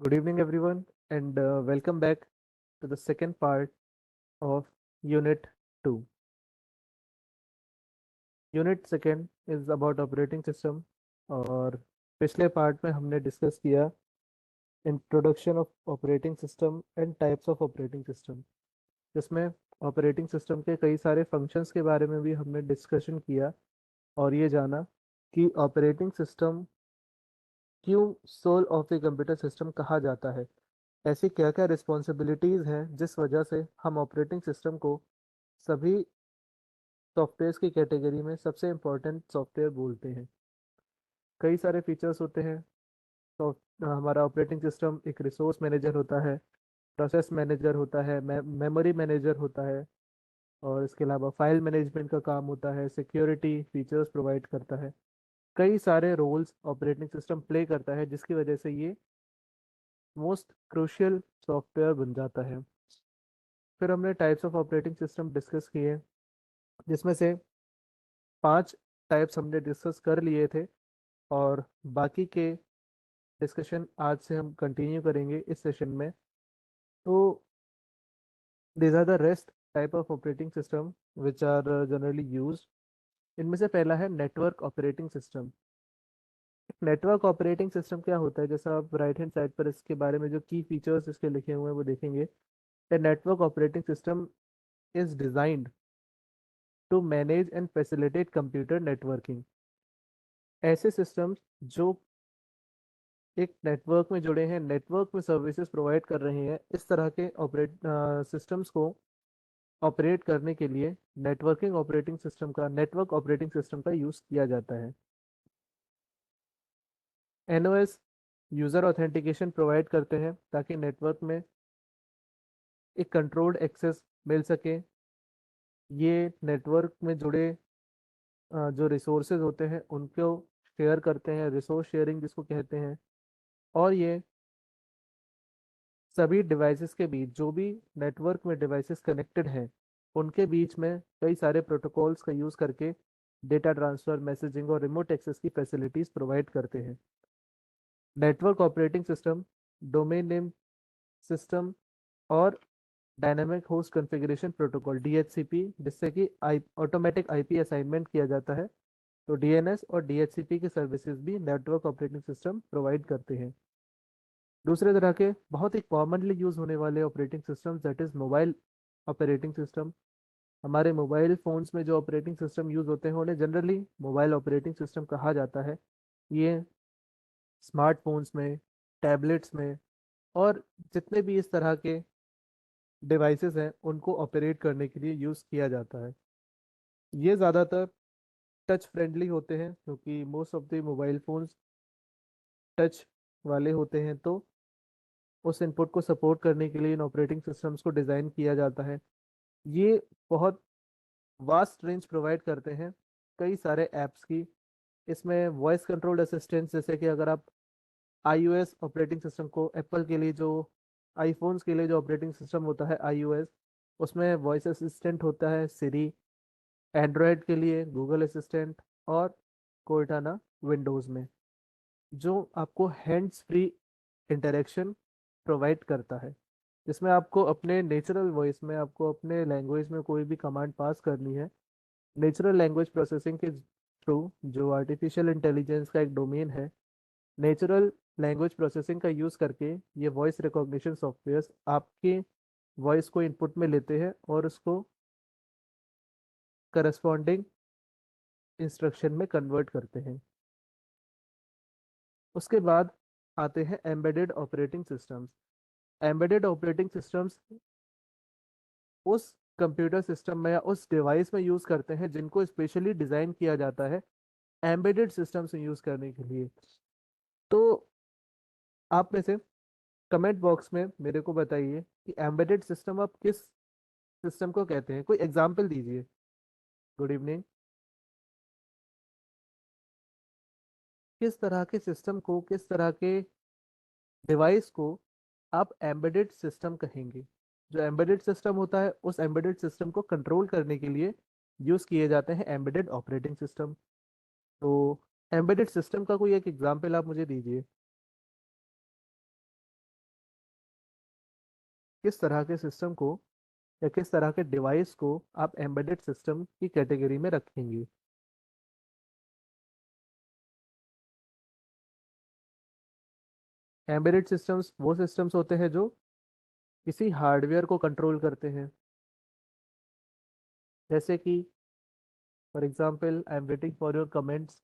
Good evening, everyone, and welcome back to the second part of Unit 2. Unit second is about operating system और पिछले part में हमने discuss किया introduction of operating system and types of operating system, जिसमें operating system के कई सारे functions के बारे में भी हमने डिस्कशन किया और ये जाना कि ऑपरेटिंग सिस्टम क्यों soul of a computer system कहा जाता है। ऐसी क्या क्या रिस्पॉन्सिबिलिटीज हैं जिस वजह से हम ऑपरेटिंग सिस्टम को सभी सॉफ्टवेयर की कैटेगरी में सबसे इम्पोर्टेंट सॉफ्टवेयर बोलते हैं। कई सारे फीचर्स होते हैं। तो हमारा ऑपरेटिंग सिस्टम एक रिसोर्स मैनेजर होता है, प्रोसेस मैनेजर होता है, मेमोरी मैनेजर होता है, और इसके अलावा फाइल मैनेजमेंट का काम होता है, सिक्योरिटी फीचर्स प्रोवाइड करता है। कई सारे रोल्स ऑपरेटिंग सिस्टम प्ले करता है, जिसकी वजह से ये मोस्ट क्रूशियल सॉफ्टवेयर बन जाता है। फिर हमने types of operating system discuss किए, जिसमें से 5 टाइप्स हमने डिस्कस कर लिए थे, और बाकी के डिस्कशन आज से हम कंटिन्यू करेंगे इस सेशन में। तो these are the rest type of operating system which are generally used. इनमें से पहला है network operating system. Network operating system क्या होता है, जैसा आप राइट हैंड साइड पर इसके बारे में जो की फीचर्स इसके लिखे हुए हैं वो देखेंगे। The network operating system is designed to manage and facilitate computer networking. ऐसे सिस्टम्स जो एक नेटवर्क में जुड़े हैं, नेटवर्क में सर्विसेज प्रोवाइड कर रहे हैं, इस तरह के ऑपरेट सिस्टम्स को ऑपरेट करने के लिए नेटवर्क ऑपरेटिंग सिस्टम का यूज़ किया जाता है। एनओएस यूज़र ऑथेंटिकेशन प्रोवाइड करते हैं ताकि नेटवर्क में एक कंट्रोल्ड एक्सेस मिल सके। ये नेटवर्क में जुड़े जो रिसोर्सेज होते हैं उनको शेयर करते हैं, रिसोर्स शेयरिंग जिसको कहते हैं। और ये सभी डिवाइसेस के बीच, जो भी नेटवर्क में डिवाइसेस कनेक्टेड हैं, उनके बीच में कई सारे प्रोटोकॉल्स का यूज़ करके डेटा ट्रांसफर, मैसेजिंग और रिमोट एक्सेस की फैसिलिटीज प्रोवाइड करते हैं। Network operating system domain name system और dynamic host configuration protocol DHCP, जिससे कि आई ऑटोमेटिक आईपी असाइनमेंट किया जाता है। तो डीएनएस और डीएचसीपी की सर्विसेज भी नेटवर्क ऑपरेटिंग सिस्टम प्रोवाइड करते हैं। दूसरे तरह के बहुत ही कॉमनली यूज होने वाले operating system, that is mobile operating system. हमारे मोबाइल फोन्स में जो ऑपरेटिंग सिस्टम यूज होते हैं उन्हें जनरली मोबाइल ऑपरेटिंग सिस्टम कहा जाता है। ये स्मार्टफोन्स में, टैबलेट्स में और जितने भी इस तरह के डिवाइसेस हैं उनको ऑपरेट करने के लिए यूज किया जाता है। ये ज़्यादातर टच फ्रेंडली होते हैं, क्योंकि most of the mobile phones touch वाले होते हैं। तो उस इनपुट को सपोर्ट करने के लिए इन ऑपरेटिंग सिस्टम्स को डिज़ाइन किया जाता है। ये बहुत वास्ट रेंज प्रोवाइड करते हैं कई सारे ऐप्स की। इसमें वॉइस कंट्रोल्ड असिस्टेंट, जैसे कि अगर आप iOS ऑपरेटिंग सिस्टम को, एप्पल के लिए जो आईफोन्स के लिए जो ऑपरेटिंग सिस्टम होता है iOS, उसमें वॉइस असिस्टेंट होता है सिरी। एंड्रॉयड के लिए गूगल असिस्टेंट, और कोर्टाना विंडोज़ में, जो आपको हैंड्स फ्री इंटरेक्शन प्रोवाइड करता है, जिसमें आपको अपने नेचुरल वॉइस में, आपको अपने लैंग्वेज में कोई भी कमांड पास करनी है। नेचुरल लैंग्वेज प्रोसेसिंग के थ्रू, जो आर्टिफिशियल इंटेलिजेंस का एक डोमेन है, नेचुरल लैंग्वेज प्रोसेसिंग का यूज़ करके ये वॉइस रिकॉग्निशन सॉफ्टवेयर्स आपके वॉइस को इनपुट में लेते हैं और उसको करस्पॉन्डिंग इंस्ट्रक्शन में कन्वर्ट करते हैं। उसके बाद आते हैं embedded operating systems. Embedded operating systems उस कंप्यूटर सिस्टम में या उस डिवाइस में यूज़ करते हैं जिनको स्पेशली डिज़ाइन किया जाता है एम्बेडेड सिस्टम्स यूज़ करने के लिए। तो आप में से कमेंट बॉक्स में मेरे को बताइए कि एम्बेडेड सिस्टम आप किस सिस्टम को कहते हैं, कोई एग्जाम्पल दीजिए। Good evening. किस तरह के सिस्टम को, किस तरह के डिवाइस को आप एम्बेडेड सिस्टम कहेंगे? जो एम्बेडेड सिस्टम होता है, उस एम्बेडेड सिस्टम को कंट्रोल करने के लिए यूज़ किए जाते हैं एम्बेडेड ऑपरेटिंग सिस्टम। तो एम्बेडेड सिस्टम का कोई एक एग्जाम्पल आप मुझे दीजिए। किस तरह के सिस्टम को या किस तरह के डिवाइस को आप एम्बेडेड सिस्टम की कैटेगरी में रखेंगे। एम्बेडेड सिस्टम्स वो सिस्टम्स होते हैं जो किसी हार्डवेयर को कंट्रोल करते हैं। जैसे कि for example I am waiting for your comments.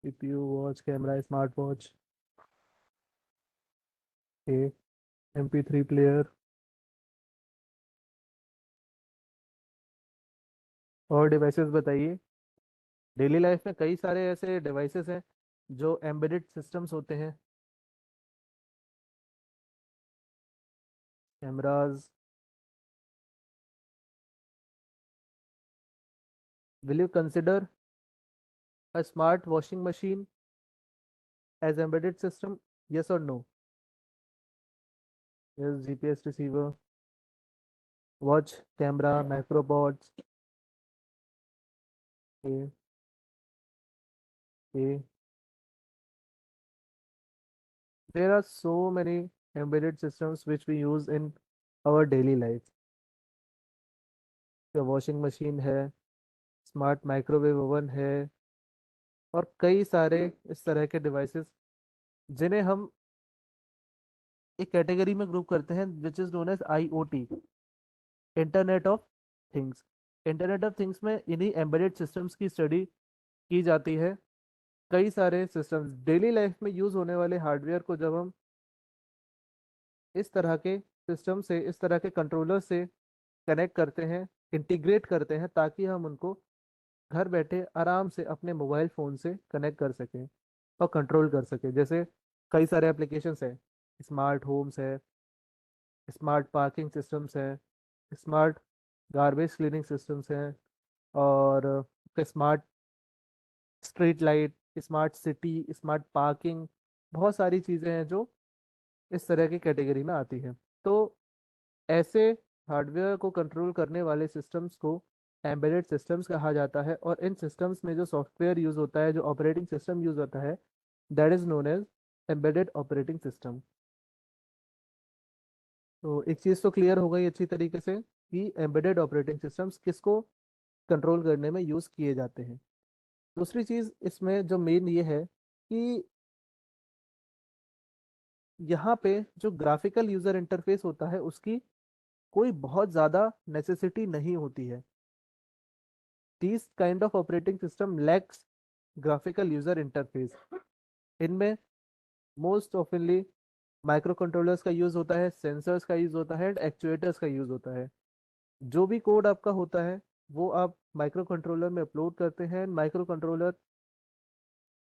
CPU, watch, camera, smart watch, A, MP3 player. और डिवाइसेस बताइए। डेली लाइफ में कई सारे ऐसे डिवाइसेस हैं जो एम्बेडेड सिस्टम्स होते हैं। Cameras. Will you consider a smart washing machine as embedded system? Yes और no? Yes, GPS receiver, watch, camera, microbots. Uh, uh, there are so many embedded systems which we use in our daily life। Washing machine है, smart microwave oven है, और कई सारे इस तरह के devices जिन्हें हम एक कैटेगरी में ग्रुप करते हैं which is known as IoT, internet of things. Internet of things में इन्हीं एम्बेडेड सिस्टम्स की स्टडी की जाती है। कई सारे सिस्टम्स डेली लाइफ में यूज होने वाले हार्डवेयर को जब हम इस तरह के सिस्टम से, इस तरह के कंट्रोलर से कनेक्ट करते हैं, इंटीग्रेट करते हैं, ताकि हम उनको घर बैठे आराम से अपने मोबाइल फ़ोन से कनेक्ट कर सकें और कंट्रोल कर सकें। जैसे कई सारे एप्लीकेशंस हैं, स्मार्ट होम्स है, स्मार्ट पार्किंग सिस्टम्स हैं, स्मार्ट गार्बेज क्लीनिंग सिस्टम्स हैं, और smart street light, smart city, smart parking. बहुत सारी चीज़ें हैं जो इस तरह की कैटेगरी में आती हैं। तो ऐसे हार्डवेयर को कंट्रोल करने वाले सिस्टम्स को एम्बेडेड सिस्टम्स कहा जाता है, और इन सिस्टम्स में जो सॉफ्टवेयर यूज होता है, जो ऑपरेटिंग सिस्टम यूज होता है, that is known as embedded operating system. तो एक चीज़ तो क्लियर हो गई अच्छी तरीके से कि एम्बेडेड ऑपरेटिंग सिस्टम्स किसको कंट्रोल करने में यूज किए जाते हैं। दूसरी चीज़ इसमें जो मेन ये है कि यहाँ पे जो ग्राफिकल यूजर इंटरफेस होता है उसकी कोई बहुत ज़्यादा नेसेसिटी नहीं होती है। These kind of operating system lacks graphical user interface। इनमें मोस्ट ऑफनली माइक्रो कंट्रोलर्स का यूज होता है, सेंसर्स का यूज होता है, एक्चुएटर्स का यूज होता है। जो भी कोड आपका होता है वो आप माइक्रो कंट्रोलर में अपलोड करते हैं। माइक्रो कंट्रोलर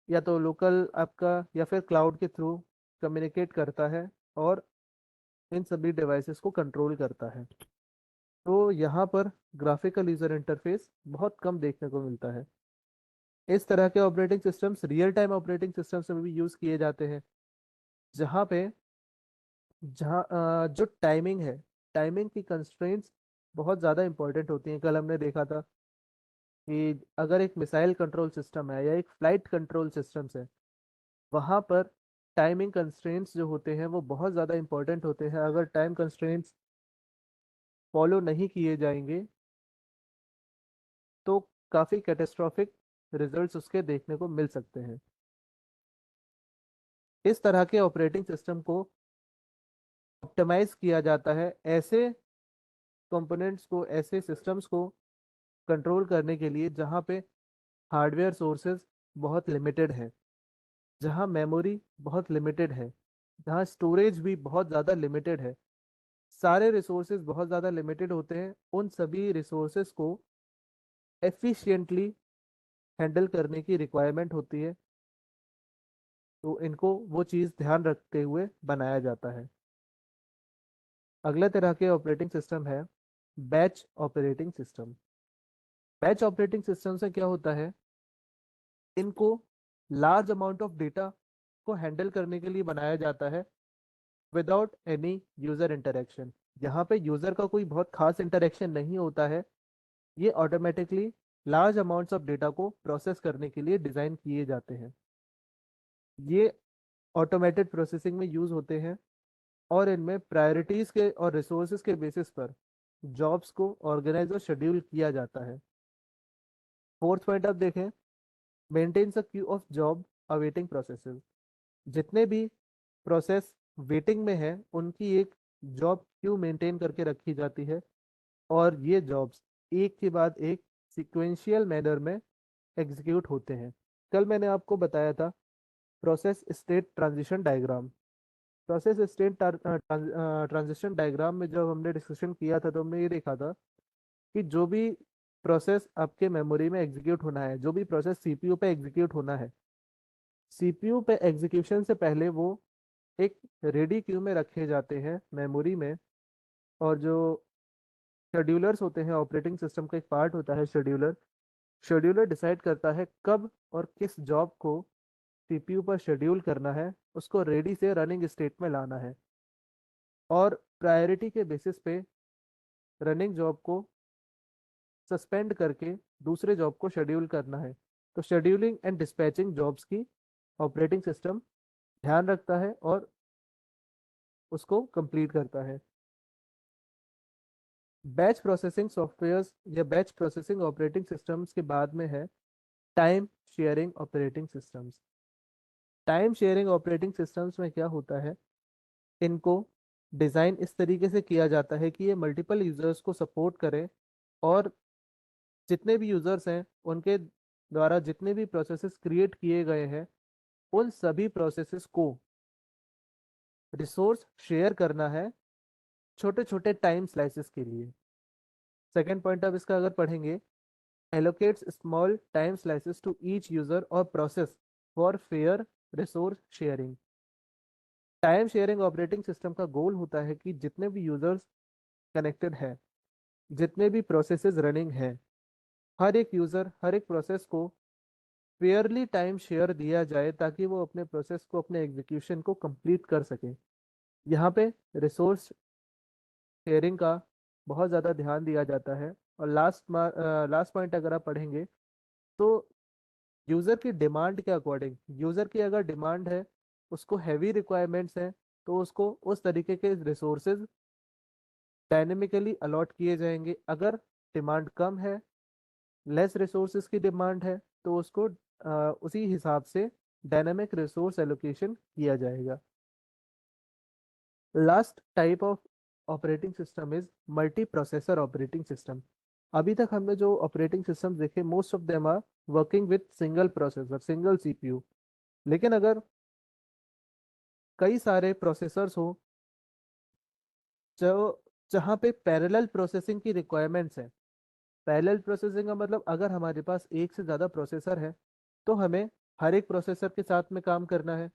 या तो लोकल आपका या फिर क्लाउड के थ्रू कम्युनिकेट करता है और इन सभी डिवाइसेस को कंट्रोल करता है। तो यहाँ पर ग्राफिकल यूजर इंटरफेस बहुत कम देखने को मिलता है। इस तरह के operating systems real time operating systems में भी यूज़ किए जाते हैं, जहाँ पे जो टाइमिंग है, टाइमिंग की कंस्ट्रेंट्स बहुत ज़्यादा इंपॉर्टेंट होती हैं। कल हमने देखा था कि अगर एक मिसाइल कंट्रोल सिस्टम है या एक फ्लाइट कंट्रोल सिस्टम्स है, वहाँ पर टाइमिंग कंस्ट्रेंट्स जो होते हैं वो बहुत ज़्यादा इंपॉर्टेंट होते हैं। अगर टाइम कंस्ट्रेंट्स फॉलो नहीं किए जाएंगे तो काफ़ी कैटेस्ट्रॉफिक रिजल्ट्स उसके देखने को मिल सकते हैं। इस तरह के ऑपरेटिंग सिस्टम को ऑप्टिमाइज किया जाता है ऐसे कंपोनेंट्स को, ऐसे सिस्टम्स को कंट्रोल करने के लिए जहाँ पे हार्डवेयर सोर्सेज बहुत लिमिटेड है, जहाँ मेमोरी बहुत लिमिटेड है, जहाँ स्टोरेज भी बहुत ज़्यादा लिमिटेड है। सारे रिसोर्सेज बहुत ज़्यादा लिमिटेड होते हैं। उन सभी रिसोर्सेज को एफिशिएंटली हैंडल करने की रिक्वायरमेंट होती है। तो इनको वो चीज़ ध्यान रखते हुए बनाया जाता है। अगला तरह के ऑपरेटिंग सिस्टम है batch operating system. Batch operating system से क्या होता है, इनको लार्ज अमाउंट ऑफ डेटा को हैंडल करने के लिए बनाया जाता है विदाउट एनी यूजर इंटरेक्शन। यहाँ पे यूजर का कोई बहुत खास इंटरेक्शन नहीं होता है। ये automatically large amounts of data को प्रोसेस करने के लिए डिजाइन किए जाते हैं। ये ऑटोमेटेड प्रोसेसिंग में यूज होते हैं और इनमें प्रायोरिटीज के और रिसोर्सेज के बेसिस पर जॉब्स को ऑर्गेनाइज और शेड्यूल किया जाता है। फोर्थ पॉइंट आप देखें, maintains a queue of job awaiting processes. जितने भी प्रोसेस वेटिंग में है उनकी एक जॉब क्यू मेंटेन करके रखी जाती है और ये जॉब्स एक के बाद एक सिक्वेंशियल मैनर में एग्जीक्यूट होते हैं। कल मैंने आपको बताया था process state transition diagram. Process state transition diagram में जब हमने डिस्कशन किया था तो हमने ये देखा था कि जो भी प्रोसेस आपके मेमोरी में एग्जीक्यूट होना है, जो भी प्रोसेस सीपीयू पे एग्जीक्यूट होना है, सीपीयू पे एग्जीक्यूशन से पहले वो एक रेडी क्यू में रखे जाते हैं मेमोरी में। और जो शेड्यूलर्स होते हैं, ऑपरेटिंग सिस्टम का एक पार्ट होता है शेड्यूलर। शेड्यूलर डिसाइड करता है कब और किस जॉब को सीपीयू पर शेड्यूल करना है, उसको रेडी से रनिंग स्टेट में लाना है और प्रायोरिटी के बेसिस पे रनिंग जॉब को सस्पेंड करके दूसरे जॉब को शेड्यूल करना है। तो शेड्यूलिंग एंड डिस्पैचिंग जॉब्स की ऑपरेटिंग सिस्टम ध्यान रखता है और उसको कंप्लीट करता है। बैच प्रोसेसिंग सॉफ्टवेयर्स या बैच प्रोसेसिंग ऑपरेटिंग सिस्टम्स के बाद में है time sharing operating systems. Time sharing operating systems में क्या होता है, इनको डिज़ाइन इस तरीके से किया जाता है कि ये मल्टीपल यूजर्स को सपोर्ट करें और जितने भी यूजर्स हैं उनके द्वारा जितने भी प्रोसेसेस क्रिएट किए गए हैं उन सभी प्रोसेसेस को रिसोर्स शेयर करना है छोटे छोटे टाइम स्लाइसेस के लिए। सेकेंड पॉइंट आप इसका अगर पढ़ेंगे, allocates small time slices to each user or process for fair resource sharing। Time sharing operating system का गोल होता है कि जितने भी यूजर्स कनेक्टेड हैं, जितने भी प्रोसेसेस रनिंग हैं, हर एक यूजर हर एक प्रोसेस को फेयरली टाइम शेयर दिया जाए ताकि वो अपने प्रोसेस को, अपने एग्जीक्यूशन को कंप्लीट कर सके। यहाँ पे रिसोर्स शेयरिंग का बहुत ज़्यादा ध्यान दिया जाता है। और लास्ट पॉइंट अगर आप पढ़ेंगे तो यूज़र की डिमांड के अकॉर्डिंग, यूज़र की अगर डिमांड है, उसको हैवी रिक्वायरमेंट्स हैं, तो उसको उस तरीके के रिसोर्सेज डायनेमिकली अलॉट किए जाएंगे। अगर डिमांड कम है, लेस रिसोर्सेज की डिमांड है, तो उसको उसी हिसाब से डायनेमिक रिसोर्स एलोकेशन किया जाएगा। Last type of operating system is multi processor operating system. अभी तक हमने जो ऑपरेटिंग सिस्टम देखे, most of them are working with single processor, single CPU. लेकिन अगर कई सारे प्रोसेसर्स हो जो जहाँ पे पैरेलल प्रोसेसिंग की रिक्वायरमेंट्स है, पैरेलल प्रोसेसिंग का मतलब अगर हमारे पास एक से ज़्यादा प्रोसेसर है तो हमें हर एक प्रोसेसर के साथ में काम करना है।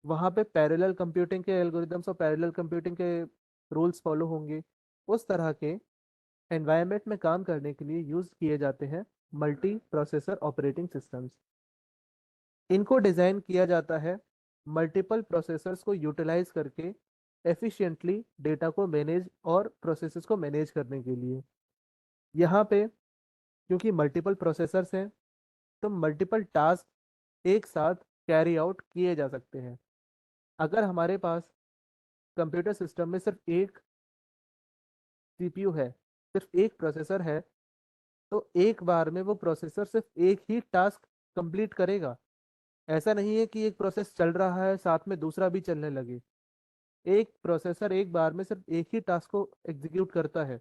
वहाँ पे पैरेलल कंप्यूटिंग के एल्गोरिदम्स और पैरेलल कंप्यूटिंग के रूल्स फॉलो होंगे। उस तरह के एनवायरनमेंट में काम करने के लिए यूज़ किए जाते हैं मल्टी प्रोसेसर ऑपरेटिंग सिस्टम्स। इनको डिज़ाइन किया जाता है मल्टीपल प्रोसेसर्स को यूटिलाइज करके एफिशिएंटली डेटा को मैनेज और प्रोसेसेस को मैनेज करने के लिए। यहाँ पे क्योंकि मल्टीपल प्रोसेसर्स हैं तो मल्टीपल टास्क एक साथ कैरी आउट किए जा सकते हैं। अगर हमारे पास कंप्यूटर सिस्टम में सिर्फ एक सीपीयू है, सिर्फ एक प्रोसेसर है, तो एक बार में वो प्रोसेसर सिर्फ एक ही टास्क कंप्लीट करेगा। ऐसा नहीं है कि एक प्रोसेस चल रहा है साथ में दूसरा भी चलने लगे। एक प्रोसेसर एक बार में सिर्फ एक ही टास्क को एग्जीक्यूट करता है।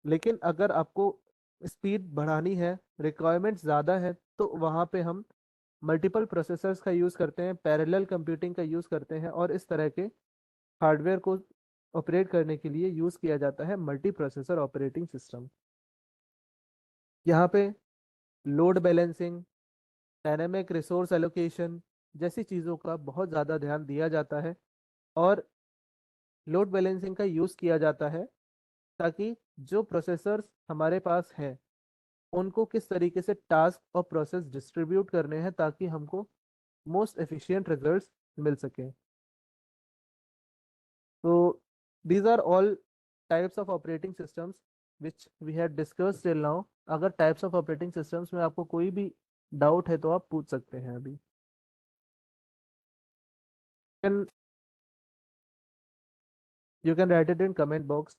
लेकिन अगर आपको स्पीड बढ़ानी है, रिक्वायरमेंट ज़्यादा है, तो वहाँ पे हम मल्टीपल प्रोसेसर्स का यूज़ करते हैं, पैरेलल कंप्यूटिंग का यूज़ करते हैं और इस तरह के हार्डवेयर को ऑपरेट करने के लिए यूज़ किया जाता है मल्टी प्रोसेसर ऑपरेटिंग सिस्टम। यहाँ पे load balancing, dynamic resource allocation जैसी चीज़ों का बहुत ज़्यादा ध्यान दिया जाता है और लोड बैलेंसिंग का यूज़ किया जाता है ताकि जो प्रोसेसर्स हमारे पास हैं उनको किस तरीके से टास्क और प्रोसेस डिस्ट्रीब्यूट करने हैं ताकि हमको मोस्ट एफिशिएंट रिजल्ट्स मिल सकें। So these are all types of operating systems which we had discussed till now. अगर टाइप्स ऑफ ऑपरेटिंग सिस्टम्स में आपको कोई भी डाउट है तो आप पूछ सकते हैं अभी। Can you can write it in comment box.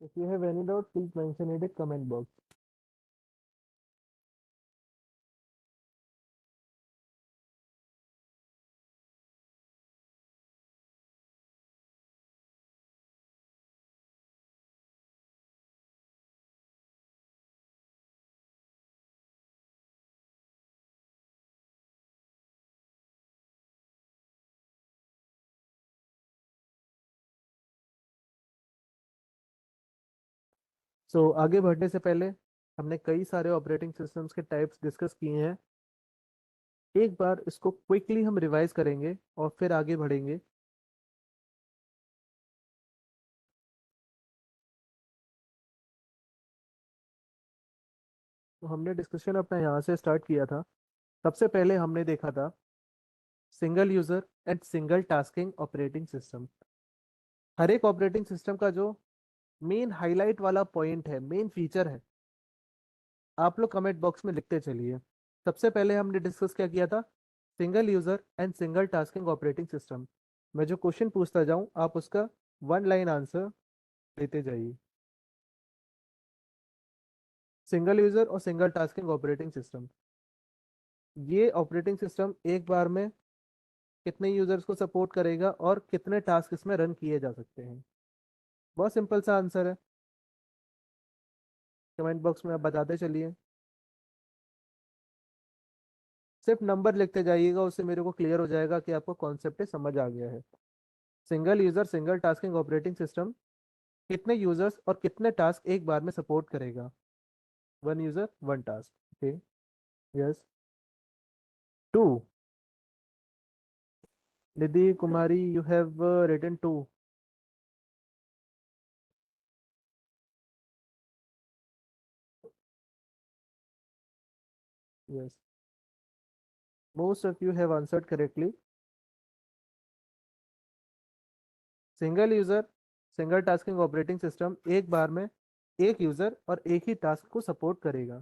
If you have any doubt, please mention it in comment box. आगे बढ़ने से पहले हमने कई सारे ऑपरेटिंग सिस्टम्स के टाइप्स डिस्कस किए हैं। एक बार इसको क्विकली हम रिवाइज करेंगे और फिर आगे बढ़ेंगे। तो हमने डिस्कशन अपना यहाँ से स्टार्ट किया था। सबसे पहले हमने देखा था single user and single tasking operating system. हर एक ऑपरेटिंग सिस्टम का जो मेन हाईलाइट वाला पॉइंट है, मेन फीचर है, आप लोग कमेंट बॉक्स में लिखते चलिए। सबसे पहले हमने डिस्कस क्या किया था? Single user and single tasking operating system. मैं जो क्वेश्चन पूछता जाऊं आप उसका वन लाइन आंसर देते जाइए। सिंगल यूजर और सिंगल टास्किंग ऑपरेटिंग सिस्टम, ये ऑपरेटिंग सिस्टम एक बार में कितने यूजर्स को सपोर्ट करेगा और कितने टास्क इसमें रन किए जा सकते हैं? बहुत सिंपल सा आंसर है, कमेंट बॉक्स में आप बताते चलिए। सिर्फ नंबर लिखते जाइएगा, उससे मेरे को क्लियर हो जाएगा कि आपको कॉन्सेप्ट समझ आ गया है। Single user single tasking operating system कितने यूजर्स और कितने टास्क एक बार में सपोर्ट करेगा? One user one task. Okay, yes. Two, Nidhi Kumari, you have written two. Yes, most of you have answered correctly. Single user single tasking operating system एक बार में एक यूजर और एक ही टास्क को सपोर्ट करेगा।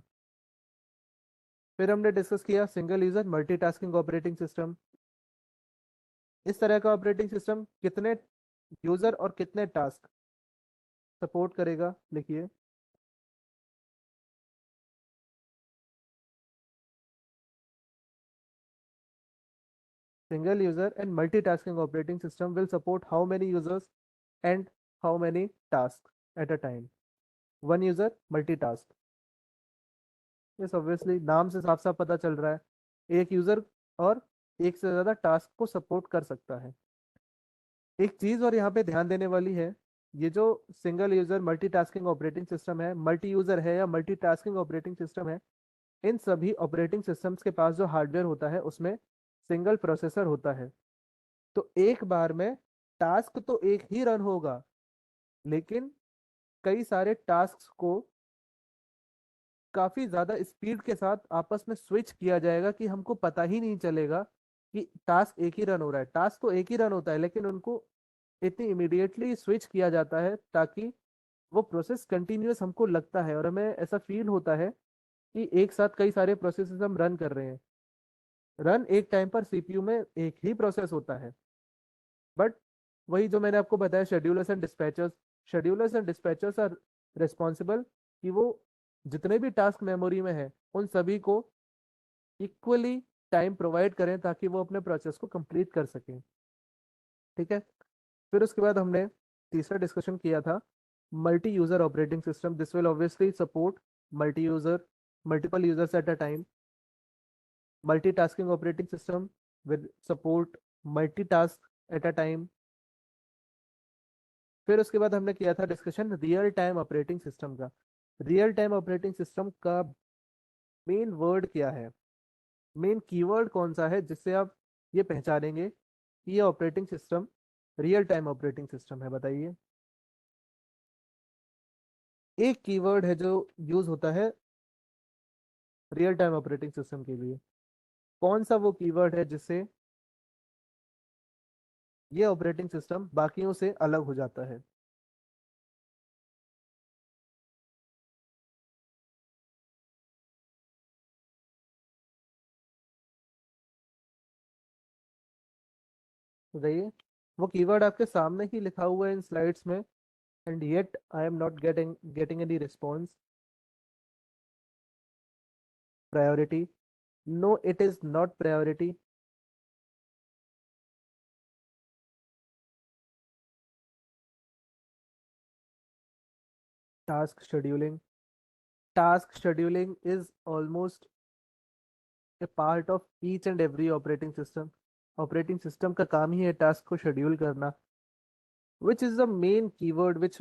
फिर हमने डिस्कस किया single user multitasking operating system. इस तरह का ऑपरेटिंग सिस्टम कितने यूजर और कितने टास्क सपोर्ट करेगा? लिखिए। Single user and multitasking operating system will support how many users and how many tasks at a time? One user, multitask. Yes, obviously नाम से साफ साफ पता चल रहा है, एक यूजर और एक से ज्यादा टास्क को सपोर्ट कर सकता है। एक चीज और यहाँ पे ध्यान देने वाली है, ये जो single user multitasking operating system है, मल्टी यूजर है या मल्टीटास्किंग ऑपरेटिंग सिस्टम है, इन सभी ऑपरेटिंग सिस्टम्स के पास जो हार्डवेयर होता है उसमें सिंगल प्रोसेसर होता है। तो एक बार में टास्क तो एक ही रन होगा, लेकिन कई सारे टास्क को काफी ज्यादा स्पीड के साथ आपस में स्विच किया जाएगा कि हमको पता ही नहीं चलेगा कि टास्क एक ही रन हो रहा है। टास्क तो एक ही रन होता है लेकिन उनको इतनी इमीडिएटली स्विच किया जाता है ताकि वो प्रोसेस कंटिन्यूअस हमको लगता है और हमें ऐसा फील होता है कि एक साथ कई सारे प्रोसेसेस हम रन कर रहे हैं। रन एक टाइम पर सीपीयू में एक ही प्रोसेस होता है, बट वही जो मैंने आपको बताया, शेड्यूलर्स आर रिस्पॉन्सिबल कि वो जितने भी टास्क मेमोरी में है उन सभी को इक्वली टाइम प्रोवाइड करें ताकि वो अपने प्रोसेस को कंप्लीट कर सकें। ठीक है। फिर उसके बाद हमने तीसरा डिस्कशन किया था multi user operating system. This will obviously support multi user multiple users at a time. Multitasking operating system with support multitask at a time. फिर उसके बाद हमने किया था discussion real time operating system का। रियल टाइम ऑपरेटिंग सिस्टम का main word क्या है, मेन कीवर्ड कौन सा है जिससे आप ये पहचानेंगे कि ये operating system real time operating system है? बताइए। एक कीवर्ड है जो यूज होता है रियल टाइम ऑपरेटिंग सिस्टम के लिए कौन सा वो कीवर्ड है जिससे ये ऑपरेटिंग सिस्टम बाकियों से अलग हो जाता है? बताइए। वो कीवर्ड आपके सामने ही लिखा हुआ है इन स्लाइड्स में, and yet I am not getting any response. Priority? No, it is not priority. Task scheduling? Task scheduling is almost a part of each and every operating system. Operating system का काम ही है task को schedule करना, which is the main keyword which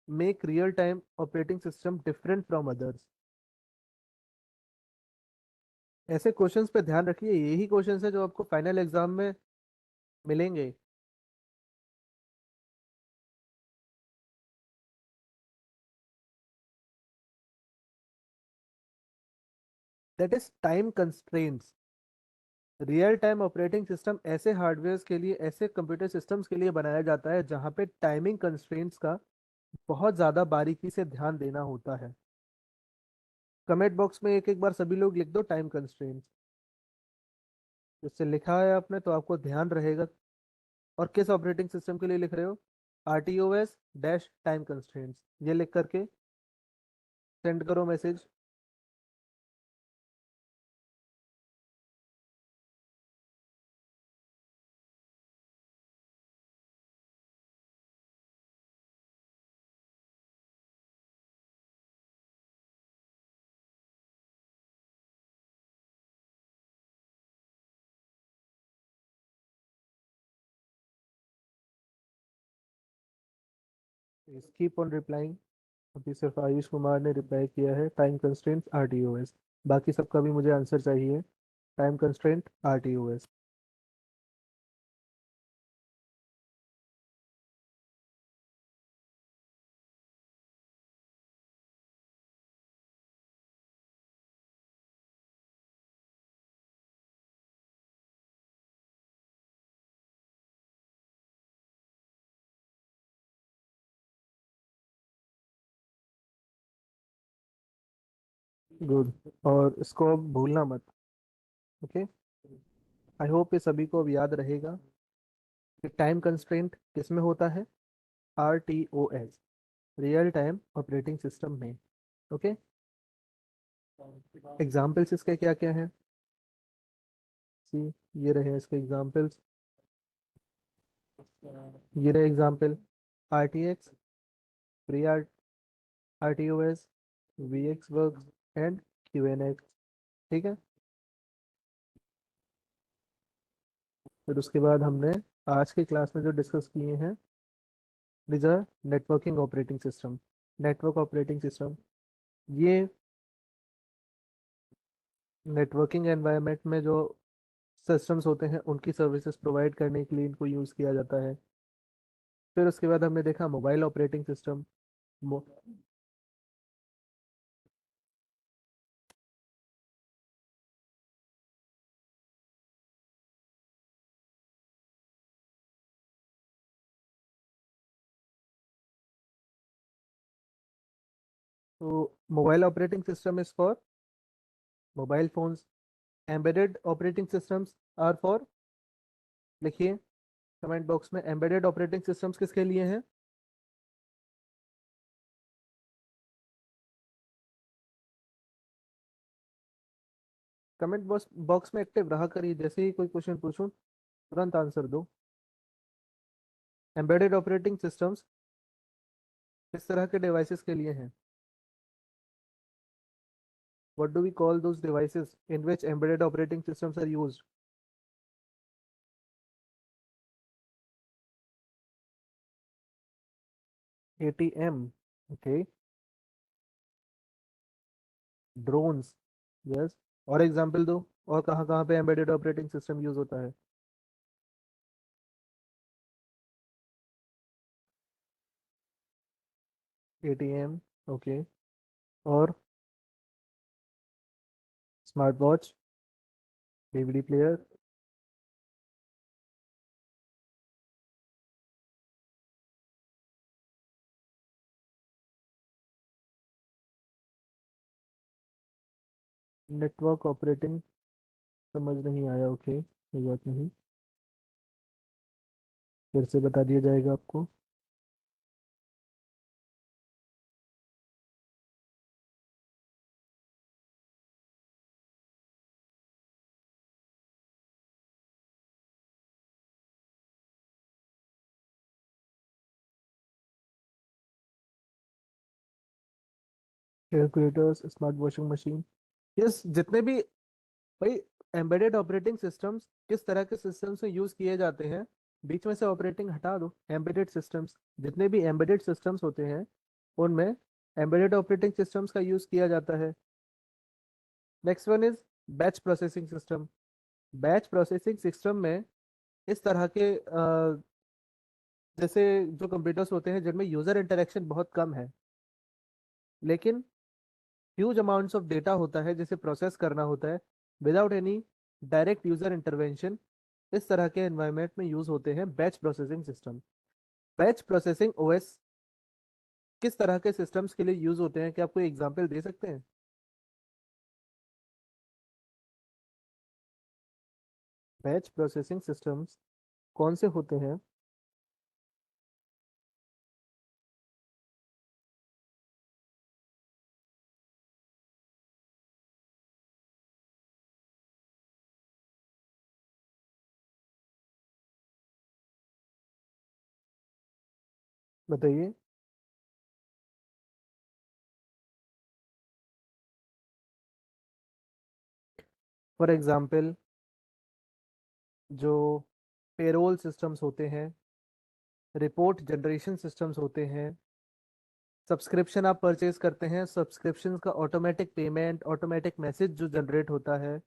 make real time operating system different from others। ऐसे questions पे ध्यान रखिए, यही क्वेश्चंस है जो आपको फाइनल एग्जाम में मिलेंगे। That is time constraints. Real time operating system ऐसे हार्डवेयर के लिए, ऐसे कंप्यूटर सिस्टम्स के लिए बनाया जाता है जहां पे टाइमिंग कंस्ट्रेंट्स का बहुत ज्यादा बारीकी से ध्यान देना होता है। कमेंट बॉक्स में एक एक बार सभी लोग लिख दो टाइम कंस्ट्रेंट्स। जिससे लिखा है आपने तो आपको ध्यान रहेगा। और किस ऑपरेटिंग सिस्टम के लिए लिख रहे हो? RTOS डैश टाइम कंस्ट्रेंट्स, ये लिख करके सेंड करो मैसेज। Keep on replying. अभी सिर्फ आयुष कुमार ने रिप्लाई किया है टाइम कंस्ट्रेंट RTOS। बाकी सबका भी मुझे आंसर चाहिए। Time constraint RTOS। गुड। और इसको अब भूलना मत। ओके। आई होप ये सभी को अब याद रहेगा कि टाइम कंस्ट्रेंट किस में होता है? RTOS, real time operating system में। ओके। एग्जाम्पल्स इसके क्या क्या हैं? सी, ये रहे इसके एग्जाम्पल्स। ये रहे example. RTX, pre RTOS, VX works and QNX। ठीक है। फिर उसके बाद हमने आज की क्लास में जो डिस्कस किए हैं, this are networking operating system. Network operating system, ये नेटवर्किंग एनवायरनमेंट में जो सिस्टम्स होते हैं उनकी सर्विसेज प्रोवाइड करने के लिए इनको यूज़ किया जाता है। फिर उसके बाद हमने देखा मोबाइल ऑपरेटिंग सिस्टम। तो mobile operating system is for mobile phones. Embedded operating systems are for, लिखिए कमेंट बॉक्स में, एम्बेडेड ऑपरेटिंग सिस्टम्स किसके लिए हैं? कमेंट बॉक्स बॉक्स में एक्टिव रहा करिए, जैसे ही कोई क्वेश्चन पूछूं तुरंत आंसर दो। एम्बेडेड ऑपरेटिंग सिस्टम्स किस तरह के डिवाइसेस के लिए हैं? What do we call those devices in which embedded operating systems are used? ATM। Okay. Drones. Yes. और एग्जांपल दो। और कहाँ कहाँ पे एम्बेडेड ऑपरेटिंग सिस्टम यूज होता है? ATM। ओके। और smart watch, DVD player, network operating, समझ नहीं आया, ओके कोई बात नहीं, फिर से बता दिया जाएगा आपको। Calculators, smart washing machine, yes, जितने भी भाई एम्बेडेड ऑपरेटिंग सिस्टम्स किस तरह के सिस्टम्स में यूज किए जाते हैं, बीच में से ऑपरेटिंग हटा दो, एम्बेडेड सिस्टम्स, जितने भी एम्बेडेड सिस्टम्स होते हैं उनमें एम्बेडेड ऑपरेटिंग सिस्टम्स का यूज किया जाता है। Next one is batch processing system. Batch processing system में इस तरह के जैसे जो कंप्यूटर्स होते हैं जिनमें यूजर इंटरेक्शन बहुत कम है, लेकिन ह्यूज अमाउंट्स ऑफ डेटा होता है जिसे प्रोसेस करना होता है without any direct user intervention, इस तरह के एनवायरनमेंट में यूज होते हैं batch processing system. Batch processing OS किस तरह के सिस्टम्स के लिए यूज होते हैं, क्या आप कोई एग्जांपल दे सकते हैं? बैच प्रोसेसिंग सिस्टम्स कौन से होते हैं? बताइए। फॉर एग्जांपल जो पेरोल सिस्टम्स होते हैं, रिपोर्ट जनरेशन सिस्टम्स होते हैं, सब्सक्रिप्शन आप परचेज करते हैं, सब्सक्रिप्शन का ऑटोमेटिक पेमेंट, ऑटोमेटिक मैसेज जो जनरेट होता है,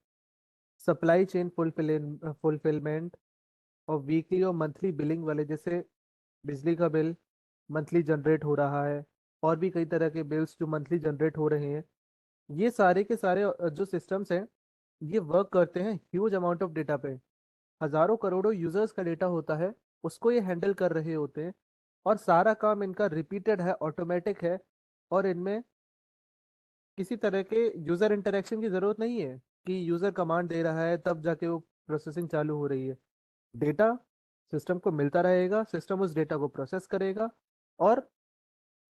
सप्लाई चेन फुलफिलमेंट और वीकली और मंथली बिलिंग वाले, जैसे बिजली का बिल मंथली जनरेट हो रहा है और भी कई तरह के बिल्स जो मंथली जनरेट हो रहे हैं, ये सारे के सारे जो सिस्टम्स हैं ये वर्क करते हैं ह्यूज अमाउंट ऑफ डेटा पे। हजारों करोड़ों यूजर्स का डेटा होता है, उसको ये हैंडल कर रहे होते हैं, और सारा काम इनका रिपीटेड है, ऑटोमेटिक है, और इनमें किसी तरह के यूजर इंटरेक्शन की जरूरत नहीं है कि यूजर कमांड दे रहा है तब जाके वो प्रोसेसिंग चालू हो रही है। डेटा सिस्टम को मिलता रहेगा, सिस्टम उस डेटा को प्रोसेस करेगा और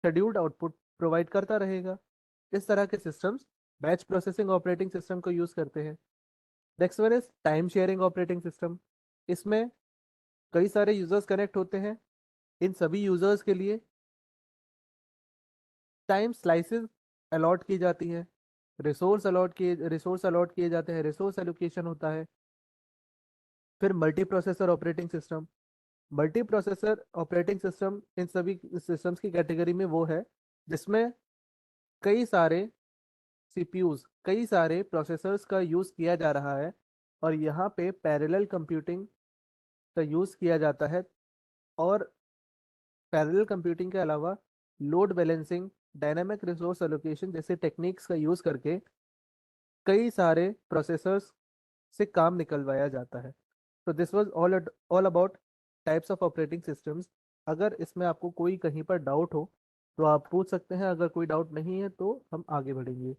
शेड्यूल्ड आउटपुट प्रोवाइड करता रहेगा। इस तरह के systems batch processing operating system को यूज करते हैं। Next one is time sharing operating system. इसमें कई सारे यूजर्स कनेक्ट होते हैं, इन सभी यूजर्स के लिए टाइम स्लाइसेस अलॉट की जाती है, रिसोर्स अलॉट किए जाते हैं, रिसोर्स एलोकेशन होता है। फिर multi processor operating system. Multi processor operating system in सभी सिस्टम्स की कैटेगरी में वो है जिसमें कई सारे सीपीयूज, कई सारे प्रोसेसर्स का यूज किया जा रहा है, और यहाँ पे पैरेलल कंप्यूटिंग का यूज किया जाता है। और पैरेलल कंप्यूटिंग के अलावा load balancing, dynamic resource allocation जैसे टेक्निक्स का यूज करके कई सारे प्रोसेसर्स से काम निकलवाया जाता है। तो this was all about types of operating systems. अगर इसमें आपको कोई कहीं पर डाउट हो तो आप पूछ सकते हैं, अगर कोई डाउट नहीं है तो हम आगे बढ़ेंगे।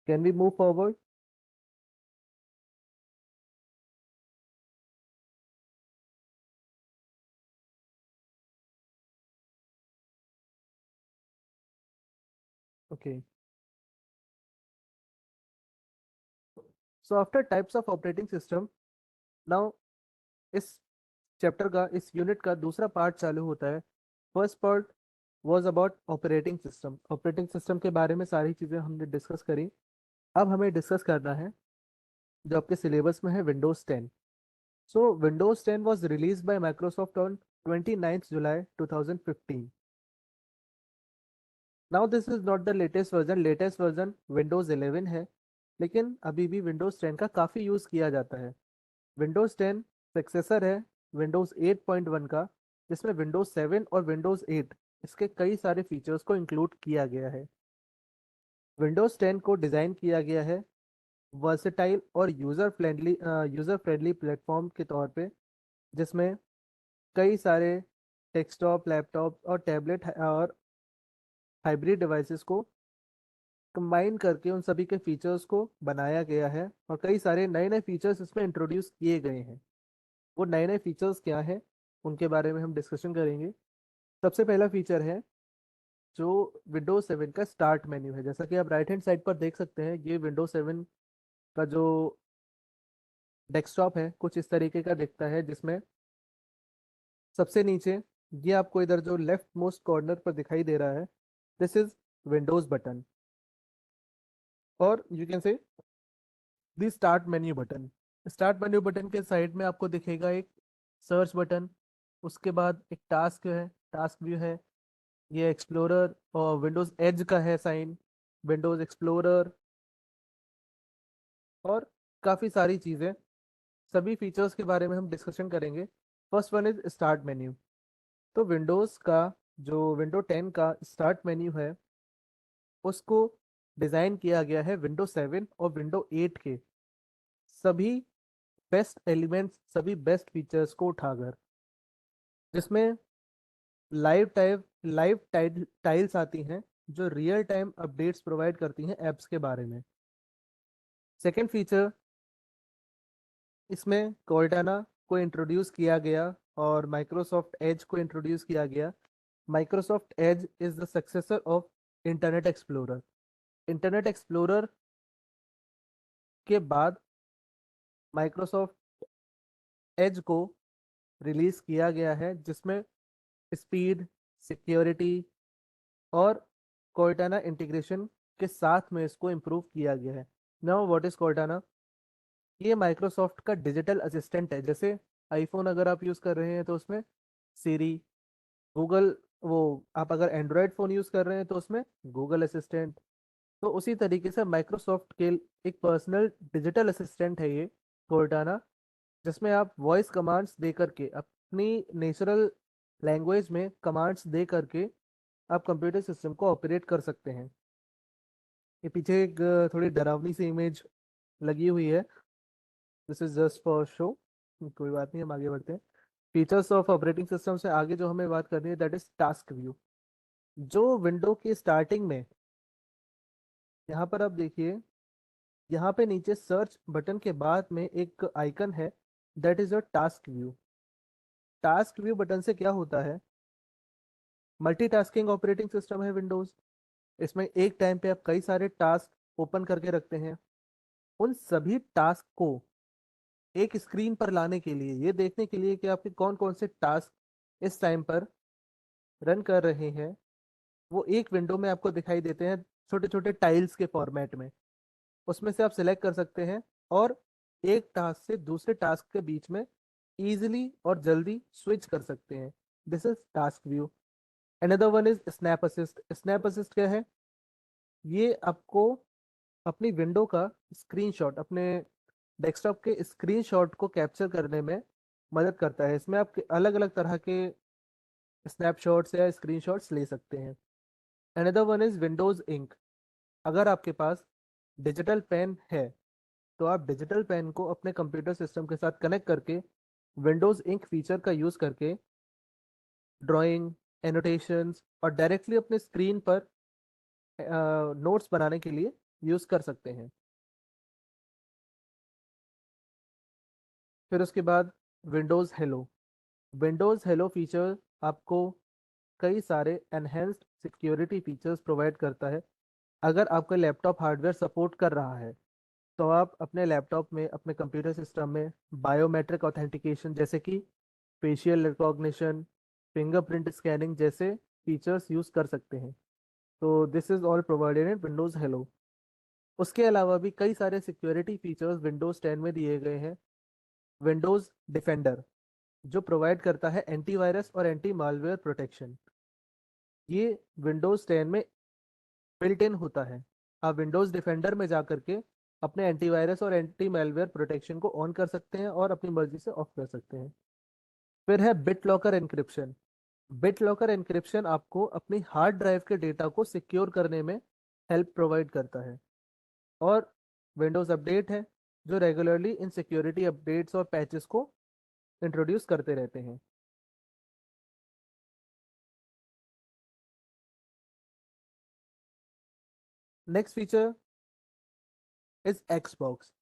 Can we move forward? Okay, so after types of operating system, now इस चैप्टर का, इस यूनिट का दूसरा पार्ट चालू होता है। First part was about operating system. Operating system के बारे में सारी चीज़ें हमने डिस्कस करी। अब हमें डिस्कस करना है जो आपके सिलेबस में है, Windows 10। So Windows 10 was released by Microsoft on 29th July 2015. Now this is not the latest version, latest version Windows 11 है। लेकिन अभी भी विंडोज़ 10 का काफ़ी यूज़ किया जाता है। विंडोज़ 10 सक्सेसर है विंडोज़ 8.1 का, जिसमें विंडोज़ 7 और विंडोज़ 8 इसके कई सारे फीचर्स को इंक्लूड किया गया है। विंडोज़ 10 को डिज़ाइन किया गया है वर्सेटाइल और यूज़र फ्रेंडली प्लेटफॉर्म के तौर पे, जिसमें कई सारे डेस्कटॉप, लैपटॉप और टैबलेट और हाइब्रिड डिवाइसेस को कंबाइन करके उन सभी के फीचर्स को बनाया गया है और कई सारे नए नए फीचर्स इसमें इंट्रोड्यूस किए गए हैं। वो नए नए फीचर्स क्या हैं, उनके बारे में हम डिस्कशन करेंगे। सबसे पहला फीचर है जो विंडोज 7 का स्टार्ट मेन्यू है। जैसा कि आप राइट हैंड साइड पर देख सकते हैं, ये विंडोज 7 का जो डेस्कटॉप है कुछ इस तरीके का दिखता है, जिसमें सबसे नीचे ये आपको इधर जो लेफ्ट मोस्ट कॉर्नर पर दिखाई दे रहा है, दिस इज विंडोज बटन, और you can say the start menu button. Start menu button के साइड में आपको दिखेगा एक सर्च बटन, उसके बाद एक टास्क व्यू है, ये एक्सप्लोरर और विंडोज एज का है साइन, विंडोज एक्सप्लोरर और काफ़ी सारी चीज़ें। सभी फीचर्स के बारे में हम डिस्कशन करेंगे। First one is start menu. तो विंडोज़ का जो विंडो 10 का स्टार्ट मेन्यू है, उसको डिज़ाइन किया गया है विंडो 7 और विंडो 8 के सभी बेस्ट एलिमेंट्स, सभी बेस्ट फीचर्स को उठाकर, जिसमें लाइव टाइल्स आती हैं जो रियल टाइम अपडेट्स प्रोवाइड करती हैं ऐप्स के बारे में। सेकेंड फीचर, इसमें कोर्टाना को इंट्रोड्यूस किया गया और माइक्रोसॉफ्ट एज को इंट्रोड्यूस किया गया। Microsoft Edge is the successor of internet explorer. Internet explorer के बाद माइक्रोसॉफ्ट एज को रिलीज किया गया है, जिसमें स्पीड, सिक्योरिटी और कोर्टाना इंटीग्रेशन के साथ में इसको इम्प्रूव किया गया है। Now what is Cortana? ये माइक्रोसॉफ्ट का डिजिटल असिस्टेंट है। जैसे आईफोन अगर आप यूज़ कर रहे हैं तो उसमें सीरी, गूगल, वो आप अगर एंड्रॉयड फ़ोन यूज़ कर रहे हैं तो उसमें गूगल असिस्टेंट, तो उसी तरीके से माइक्रोसॉफ्ट के एक पर्सनल डिजिटल असिस्टेंट है ये कोर्टाना, जिसमें आप वॉइस कमांड्स दे करके अपनी नेचुरल लैंग्वेज में कमांड्स दे करके आप कंप्यूटर सिस्टम को ऑपरेट कर सकते हैं। ये पीछे एक थोड़ी डरावनी सी इमेज लगी हुई है, this is just for show. कोई बात नहीं, हम आगे बढ़ते हैं। फीचर्स ऑफ ऑपरेटिंग सिस्टम से आगे जो हमें बात करनी है, दैट इज टास्क व्यू। जो विंडो की स्टार्टिंग में, यहाँ पर आप देखिए, यहाँ पे नीचे सर्च बटन के बाद में एक आइकन है, that is your task view. Task view button से क्या होता है, मल्टीटास्किंग ऑपरेटिंग सिस्टम है विंडोज। इसमें एक टाइम पे आप कई सारे टास्क ओपन करके रखते हैं। उन सभी टास्क को एक स्क्रीन पर लाने के लिए, ये देखने के लिए कि आपके कौन कौन से टास्क इस टाइम पर रन कर रहे हैं, वो एक विंडो में आपको दिखाई देते हैं छोटे छोटे टाइल्स के फॉर्मेट में। उसमें से आप सिलेक्ट कर सकते हैं और एक टास्क से दूसरे टास्क के बीच में इजीली और जल्दी स्विच कर सकते हैं। This is task view. Another one is snap assist. Snap assist क्या है? ये आपको अपनी विंडो का स्क्रीनशॉट, अपने डेस्कटॉप के स्क्रीनशॉट को कैप्चर करने में मदद करता है। इसमें आप अलग अलग तरह के स्नैपशॉट्स या स्क्रीनशॉट्स ले सकते हैं। Another one is Windows Ink. अगर आपके पास डिजिटल पेन है तो आप डिजिटल पेन को अपने कंप्यूटर सिस्टम के साथ कनेक्ट करके विंडोज इंक फीचर का यूज करके ड्राइंग, एनोटेशंस और डायरेक्टली अपने स्क्रीन पर नोट्स बनाने के लिए यूज कर सकते हैं। फिर उसके बाद Windows hello. Windows hello feature आपको कई सारे एनहेंस्ड सिक्योरिटी फीचर्स प्रोवाइड करता है। अगर आपका लैपटॉप हार्डवेयर सपोर्ट कर रहा है तो आप अपने लैपटॉप में, अपने कंप्यूटर सिस्टम में बायोमेट्रिक ऑथेंटिकेशन जैसे कि फेशियल रिकॉग्निशन, फिंगरप्रिंट स्कैनिंग जैसे फीचर्स यूज कर सकते हैं। तो this is all provided in Windows hello. उसके अलावा भी कई सारे सिक्योरिटी फीचर्स विंडोज 10 में दिए गए हैं। विंडोज डिफेंडर जो प्रोवाइड करता है एंटीवायरस और एंटी मालवेयर प्रोटेक्शन, ये विंडोज 10 में बिल्ट इन होता है। आप विंडोज डिफेंडर में जा करके अपने एंटीवायरस और एंटी मेलवेयर प्रोटेक्शन को ऑन कर सकते हैं और अपनी मर्जी से ऑफ कर सकते हैं। फिर है bit locker encryption. Bit locker encryption आपको अपनी हार्ड ड्राइव के डेटा को सिक्योर करने में हेल्प प्रोवाइड करता है। और विंडोज अपडेट है जो रेगुलरली इन सिक्योरिटी अपडेट्स और पैचेस को इंट्रोड्यूस करते रहते हैं। Next feature is Xbox.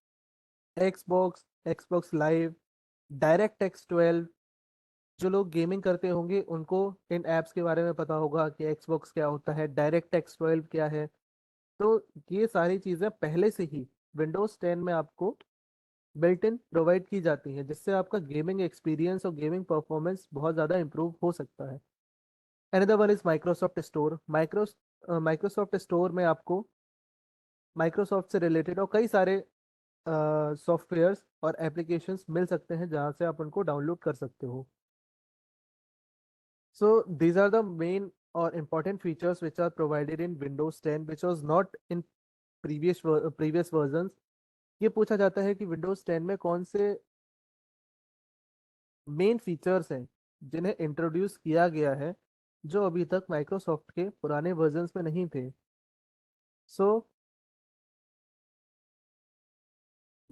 Xbox live, direct x 12। जो लोग गेमिंग करते होंगे उनको इन एप्स के बारे में पता होगा कि एक्सबॉक्स क्या होता है, डायरेक्ट एक्स 12 क्या है। तो ये सारी चीज़ें पहले से ही विंडोज 10 में आपको बिल्ट इन प्रोवाइड की जाती हैं, जिससे आपका गेमिंग एक्सपीरियंस और गेमिंग परफॉर्मेंस बहुत ज़्यादा इंप्रूव हो सकता है। Another one is Microsoft store. Microsoft store में आपको माइक्रोसॉफ्ट से रिलेटेड और कई सारे सॉफ्टवेयर्स और एप्लीकेशंस मिल सकते हैं जहाँ से आप उनको डाउनलोड कर सकते हो। So these are the main or important features which are provided in Windows 10 which was not in previous versions। ये पूछा जाता है कि Windows 10 में कौन से मेन फीचर्स हैं जिन्हें इंट्रोड्यूस किया गया है जो अभी तक माइक्रोसॉफ्ट के पुराने वर्जन्स में नहीं थे। सो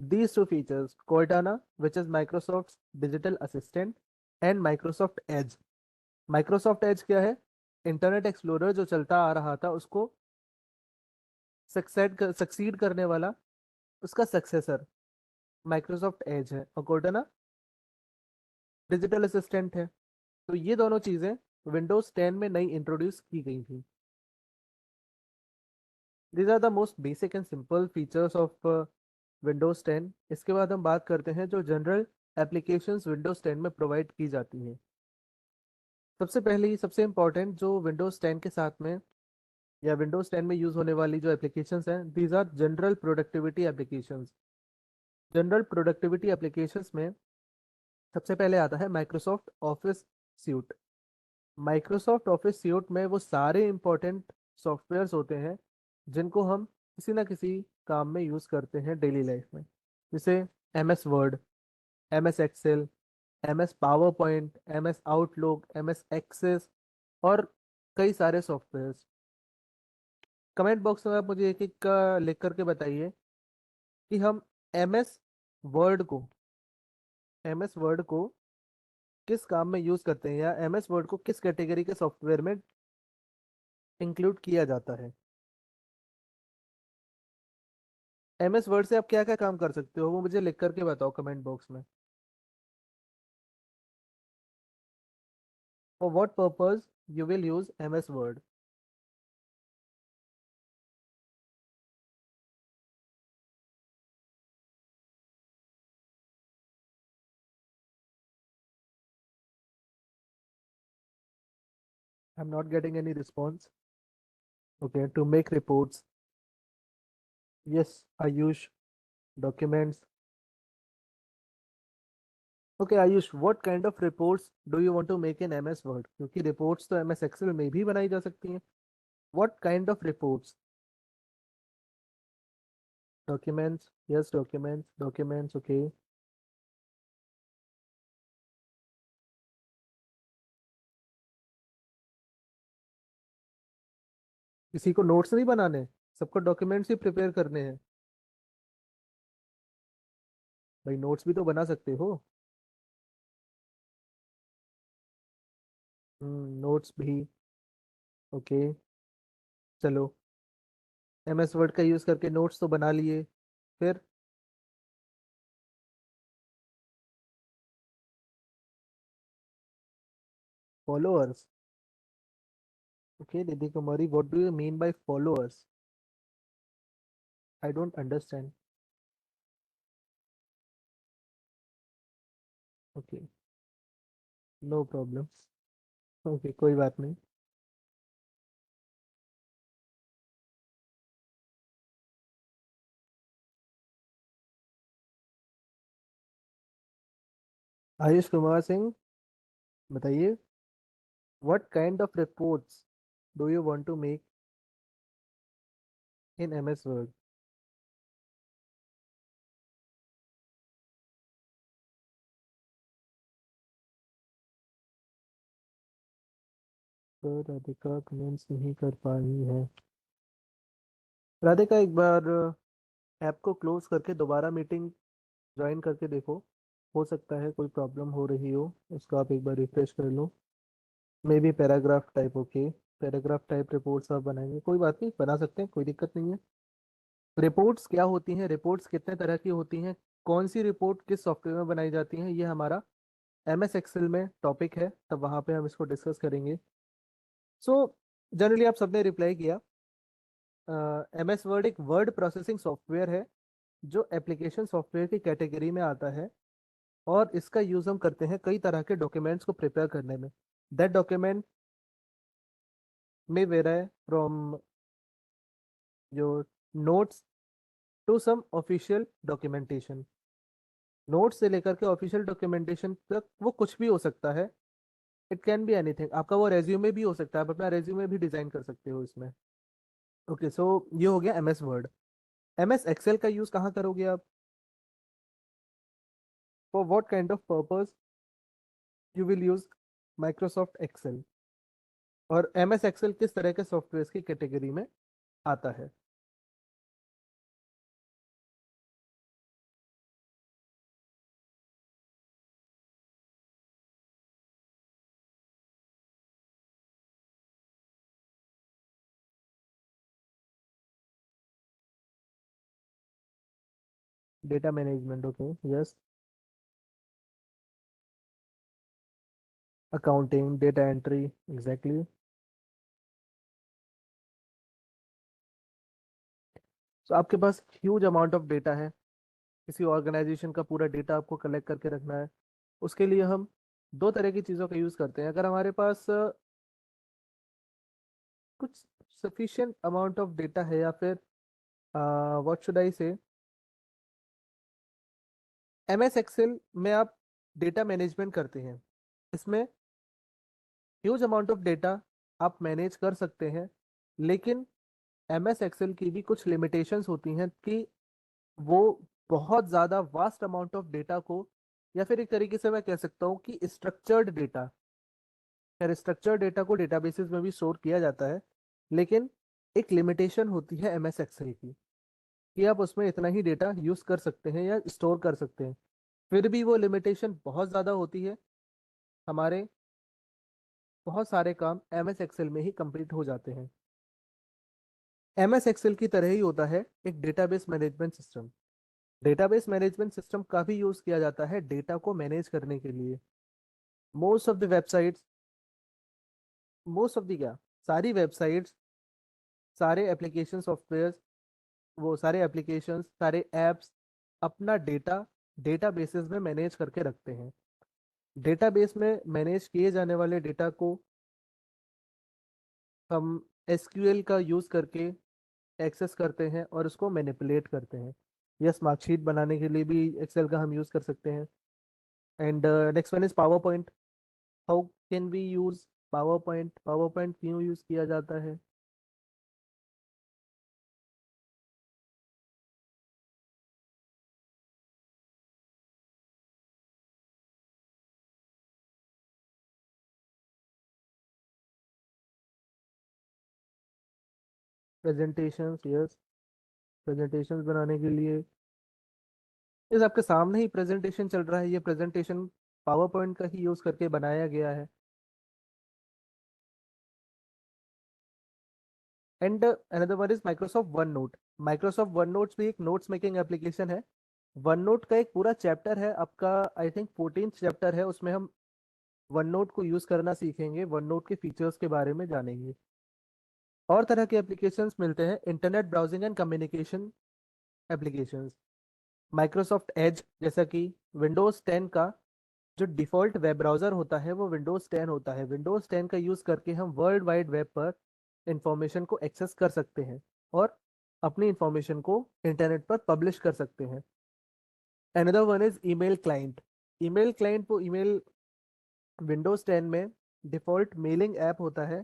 these two features, Cortana, which is Microsoft's digital assistant, and Microsoft Edge। Microsoft Edge क्या है? इंटरनेट एक्सप्लोरर जो चलता आ रहा था उसको सक्सीड करने वाला उसका सक्सेसर माइक्रोसॉफ्ट एज है, और कोर्टाना डिजिटल असिस्टेंट है। तो ये दोनों चीज़ें विंडोज 10 में नई इंट्रोड्यूस की गई थी। These are the most basic and simple features of Windows 10। इसके बाद हम बात करते हैं जो जनरल एप्लीकेशंस विंडोज 10 में प्रोवाइड की जाती हैं। सबसे पहले सबसे इंपॉर्टेंट जो विंडोज 10 के साथ में या विंडोज 10 में यूज होने वाली जो एप्लीकेशंस हैं, these are general productivity applications. General productivity applications में सबसे पहले आता है Microsoft Office suite. Microsoft Office suite में वो सारे इंपॉर्टेंट सॉफ्टवेयर्स होते हैं जिनको हम किसी ना किसी काम में यूज़ करते हैं डेली लाइफ में। जैसे M S Word, M S Excel, M S PowerPoint, M S Outlook, M S Access और कई सारे सॉफ्टवेयर्स। कमेंट बॉक्स में आप मुझे एक एक का लिख करके बताइए कि हम एम एस वर्ड को एम एस वर्ड को किस काम में यूज़ करते हैं, या एम एस वर्ड को किस कैटेगरी के सॉफ्टवेयर में इंक्लूड किया जाता है। एम एस वर्ड से आप क्या क्या काम कर सकते हो वो मुझे लिख करके बताओ कमेंट बॉक्स में। For what purpose you will use M S Word. I am not getting any response. Okay, to make reports. Yes, Ayush. Documents. Okay Ayush, what kind of reports do you want to make in M S Word, क्योंकि reports तो M S Excel में भी बनाई जा सकती हैं। What kind of reports? Documents, yes, documents, documents, okay. किसी को नोट्स नहीं बनाने, सबको डॉक्यूमेंट्स ही प्रिपेयर करने हैं। भाई नोट्स भी तो बना सकते हो। नोट्स भी, ओके। चलो, एम एस वर्ड का यूज करके नोट्स तो बना लिए, फिर? Followers, okay Didi Kumari, what do you mean by followers? I don't understand. Okay, no problem. Okay, कोई बात नहीं। आयुष कुमार सिंह, बताइए, what kind of reports do you want to make in M S Word? तो राधिका कमेंट्स नहीं कर पाई है। राधिका एक बार ऐप को क्लोज करके दोबारा मीटिंग ज्वाइन करके देखो। हो सकता है कोई प्रॉब्लम हो रही हो, उसको आप एक बार रिफ्रेश कर लो। Maybe paragraph type, okay. Paragraph type reports आप बनाएंगे, कोई बात नहीं, बना सकते हैं, कोई दिक्कत नहीं है। रिपोर्ट्स क्या होती हैं, रिपोर्ट्स कितने तरह की होती हैं, कौन सी रिपोर्ट किस सॉफ्टवेयर में बनाई जाती हैं, ये हमारा MS एक्सेल में टॉपिक है, तब वहाँ पे हम इसको डिस्कस करेंगे। सो जनरली आप सबने रिप्लाई किया। MS वर्ड एक वर्ड प्रोसेसिंग सॉफ्टवेयर है जो एप्लीकेशन सॉफ्टवेयर की कैटेगरी में आता है, और इसका यूज हम करते हैं कई तरह के डॉक्यूमेंट्स को प्रिपेयर करने में। दैट डॉक्यूमेंट में vary from your notes to some official documentation. Note से लेकर के ऑफिशियल डॉक्यूमेंटेशन तक वो कुछ भी हो सकता है। इट कैन बी एनीथिंग, आपका वो रेज्यूमे भी हो सकता है, आप अपना रेज्यूमे भी डिजाइन कर सकते हो इसमें। ओके, सो ये हो गया MS वर्ड। MS एक्सेल का यूज कहाँ करोगे आप? For what kind of purpose you will use Microsoft Excel, और MS एक्सेल किस तरह के सॉफ्टवेयर की कैटेगरी में आता है? Data management, okay, yes. Accounting, data entry, exactly. तो आपके पास ह्यूज अमाउंट ऑफ डेटा है, किसी ऑर्गेनाइजेशन का पूरा डेटा आपको कलेक्ट करके रखना है। उसके लिए हम दो तरह की चीज़ों का यूज़ करते हैं। अगर हमारे पास कुछ सफिशिएंट अमाउंट ऑफ डेटा है, या फिर व्हाट शुड आई से, MS एक्सेल में आप डेटा मैनेजमेंट करते हैं, इसमें ह्यूज अमाउंट ऑफ डेटा आप मैनेज कर सकते हैं। लेकिन MS एक्सेल की भी कुछ लिमिटेशंस होती हैं कि वो बहुत ज़्यादा वास्ट अमाउंट ऑफ डेटा को, या फिर एक तरीके से मैं कह सकता हूँ कि स्ट्रक्चर्ड डेटा, खैर स्ट्रक्चर्ड डेटा को डेटाबेसेस में भी स्टोर किया जाता है, लेकिन एक लिमिटेशन होती है MS एक्सेल की, कि आप उसमें इतना ही डेटा यूज कर सकते हैं या स्टोर कर सकते हैं। फिर भी वो लिमिटेशन बहुत ज़्यादा होती है, हमारे बहुत सारे काम MS एक्सेल में ही कंप्लीट हो जाते हैं। MS एक्सेल की तरह ही होता है एक database management system. Database management system का भी यूज किया जाता है डेटा को मैनेज करने के लिए। Most of the websites, most of the क्या, सारी वेबसाइट्स, सारे एप्लीकेशन सॉफ्टवेयर, वो सारे एप्लीकेशंस, सारे एप्स अपना डेटा डेटाबेसेस में मैनेज करके रखते हैं। डेटाबेस में मैनेज किए जाने वाले डेटा को हम SQL का यूज़ करके एक्सेस करते हैं और उसको मैनिपुलेट करते हैं। यस, मार्कशीट बनाने के लिए भी एक्सेल का हम यूज़ कर सकते हैं। And next one is PowerPoint. How can we use PowerPoint? PowerPoint क्यों यूज़ किया जाता है? Presentations, yes. प्रेजेंटेशंस बनाने के लिए, इस आपके सामने ही प्रेजेंटेशन चल रहा है, ये प्रेजेंटेशन पावर पॉइंट का ही यूज़ करके बनाया गया है। And another one is Microsoft one note. Microsoft one notes भी एक नोट्स मेकिंग एप्लीकेशन है। वन नोट का एक पूरा चैप्टर है आपका, आई थिंक 14th चैप्टर है, उसमें हम वन नोट को यूज करना सीखेंगे, वन नोट के फीचर्स के बारे में जानेंगे। और तरह के एप्लीकेशंस मिलते हैं, internet browsing and communication applications. Microsoft Edge, जैसा कि विंडोज 10 का जो डिफॉल्ट वेब ब्राउजर होता है वो विंडोज 10 होता है। विंडोज 10 का यूज करके हम वर्ल्ड वाइड वेब पर इंफॉर्मेशन को एक्सेस कर सकते हैं, और अपनी इंफॉर्मेशन को इंटरनेट पर पब्लिश कर सकते हैं। Another one is email client. Email client वो ईमेल विंडोज 10 में डिफॉल्ट मेलिंग ऐप होता है,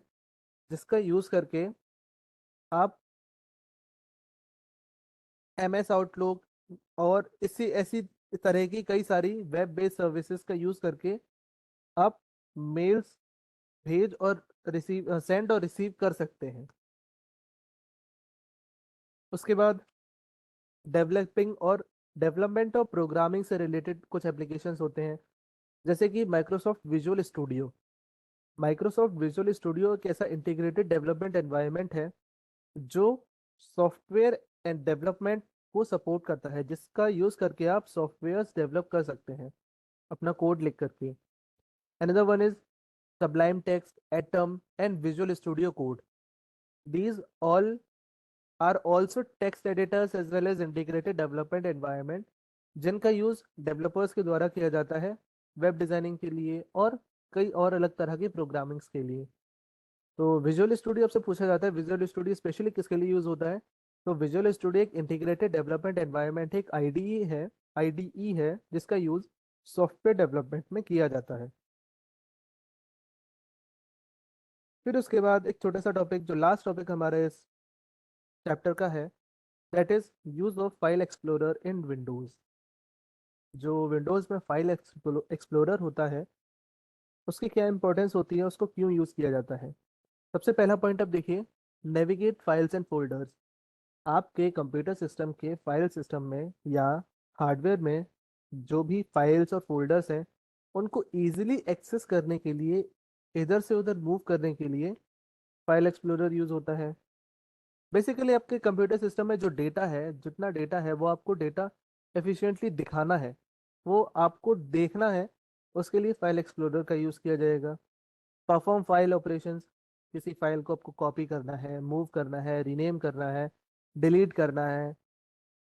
जिसका यूज करके आप MS आउटलुक और इसी ऐसी तरह की कई सारी वेब बेस्ड सर्विसेज का यूज करके आप मेल्स भेज और रिसीव, सेंड और रिसीव कर सकते हैं। उसके बाद डेवलपमेंट और प्रोग्रामिंग से रिलेटेड कुछ एप्लीकेशंस होते हैं, जैसे कि माइक्रोसॉफ्ट विजुअल स्टूडियो एक ऐसा इंटीग्रेटेड डेवलपमेंट एनवायरनमेंट है जो सॉफ्टवेयर एंड डेवलपमेंट को सपोर्ट करता है, जिसका यूज करके आप सॉफ्टवेयर्स डेवलप कर सकते हैं अपना कोड लिख करके। Another one is Sublime Text, Atom, and Visual Studio Code. These all are also text editors as well as integrated development environment, जिनका यूज डेवलपर्स के द्वारा किया जाता है वेब डिजाइनिंग के लिए और कई और अलग तरह की प्रोग्रामिंग्स के लिए। तो विजुअल स्टूडियो आपसे पूछा जाता है विजुअल स्टूडियो स्पेशली किसके लिए यूज होता है। तो विजुअल स्टूडियो एक इंटीग्रेटेड डेवलपमेंट एनवायरनमेंट, एक आईडीई है जिसका यूज सॉफ्टवेयर डेवलपमेंट में किया जाता है। फिर उसके बाद एक छोटा सा टॉपिक, जो लास्ट टॉपिक हमारे इस चैप्टर का है, that is use of File explorer in Windows. जो विंडोज में फाइल एक्सप्लोरर होता है उसकी क्या इंपॉर्टेंस होती है, उसको क्यों यूज किया जाता है। सबसे पहला पॉइंट आप देखिए, नेविगेट फाइल्स एंड फोल्डर्स। आपके कंप्यूटर सिस्टम के फाइल सिस्टम में या हार्डवेयर में जो भी फाइल्स और फोल्डर्स हैं उनको इजीली एक्सेस करने के लिए, इधर से उधर मूव करने के लिए फाइल एक्सप्लोरर यूज होता है। बेसिकली आपके कंप्यूटर सिस्टम में जो डेटा है, जितना डेटा है वो आपको डेटा एफिशिएंटली दिखाना है, वो आपको देखना है, उसके लिए फाइल एक्सप्लोरर का यूज़ किया जाएगा। परफॉर्म फाइल ऑपरेशंस, किसी फाइल को आपको कॉपी करना है, मूव करना है, रीनेम करना है, डिलीट करना है,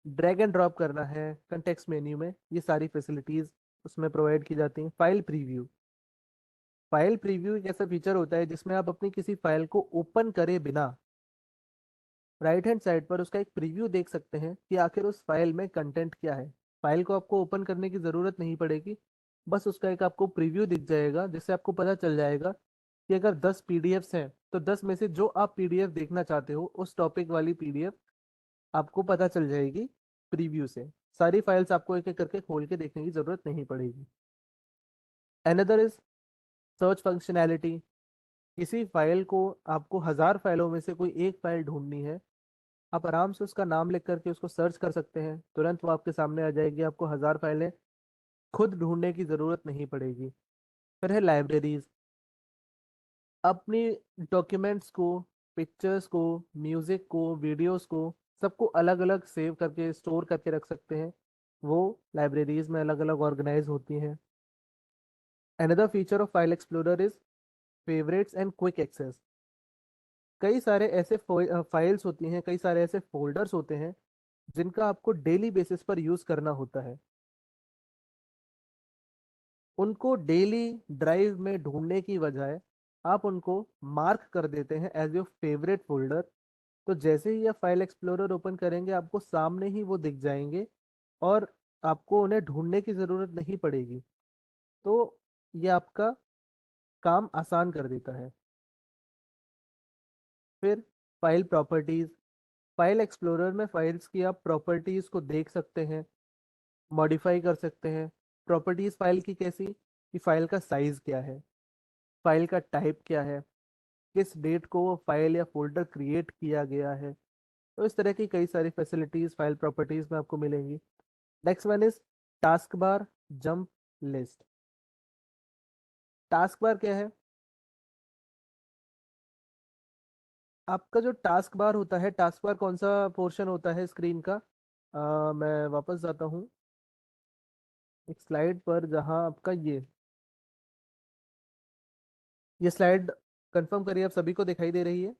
ड्रैग एंड ड्रॉप करना है कंटेक्स्ट मेन्यू में, ये सारी फैसिलिटीज़ उसमें प्रोवाइड की जाती हैं। फाइल प्रीव्यू एक ऐसा फीचर होता है जिसमें आप अपनी किसी फाइल को ओपन करे बिना राइट हैंड साइड पर उसका एक प्रीव्यू देख सकते हैं कि आखिर उस फाइल में कंटेंट क्या है। फाइल को आपको ओपन करने की ज़रूरत नहीं पड़ेगी, बस उसका एक आपको प्रीव्यू दिख जाएगा जिससे आपको पता चल जाएगा कि अगर 10 पीडीएफ्स हैं तो 10 में से जो आप पीडीएफ देखना चाहते हो उस टॉपिक वाली पीडीएफ आपको पता चल जाएगी प्रीव्यू से। सारी फाइल्स आपको एक एक करके खोल के देखने की ज़रूरत नहीं पड़ेगी। Another is search functionality. किसी फाइल को, आपको 1000 फाइलों में से कोई एक फाइल ढूंढनी है, आप आराम से उसका नाम लिख करके उसको सर्च कर सकते हैं, तुरंत वो आपके सामने आ जाएगी, आपको 1000 फाइलें खुद ढूंढने की ज़रूरत नहीं पड़ेगी। फिर है लाइब्रेरीज। अपनी डॉक्यूमेंट्स को, पिक्चर्स को, म्यूज़िक को, वीडियोस को, सबको अलग अलग सेव करके स्टोर करके रख सकते हैं, वो लाइब्रेरीज में अलग अलग ऑर्गेनाइज होती हैं। Another feature of File Explorer is favourites and quick access. कई सारे ऐसे फाइल्स होती हैं, कई सारे ऐसे फोल्डर्स होते हैं जिनका आपको डेली बेसिस पर यूज करना होता है। उनको डेली ड्राइव में ढूंढने की बजाय आप उनको मार्क कर देते हैं एज योर फेवरेट फोल्डर। तो जैसे ही आप फाइल एक्सप्लोरर ओपन करेंगे आपको सामने ही वो दिख जाएंगे और आपको उन्हें ढूंढने की ज़रूरत नहीं पड़ेगी। तो ये आपका काम आसान कर देता है। फिर फाइल प्रॉपर्टीज। फाइल एक्सप्लोरर में फाइल्स की आप प्रॉपर्टीज को देख सकते हैं, मॉडिफाई कर सकते हैं। प्रॉपर्टीज फाइल की कैसी, कि फाइल का साइज क्या है, फाइल का टाइप क्या है, किस डेट को वो फाइल या फोल्डर क्रिएट किया गया है। तो इस तरह की कई सारी फैसिलिटीज फाइल प्रॉपर्टीज में आपको मिलेंगी। Next one is task bar, jump list. Task bar क्या है? आपका जो टास्क बार होता है, टास्क बार कौन सा पोर्शन होता है स्क्रीन का? मैं वापस जाता हूँ एक स्लाइड पर जहाँ आपका ये स्लाइड कंफर्म करिए आप सभी को दिखाई दे रही है।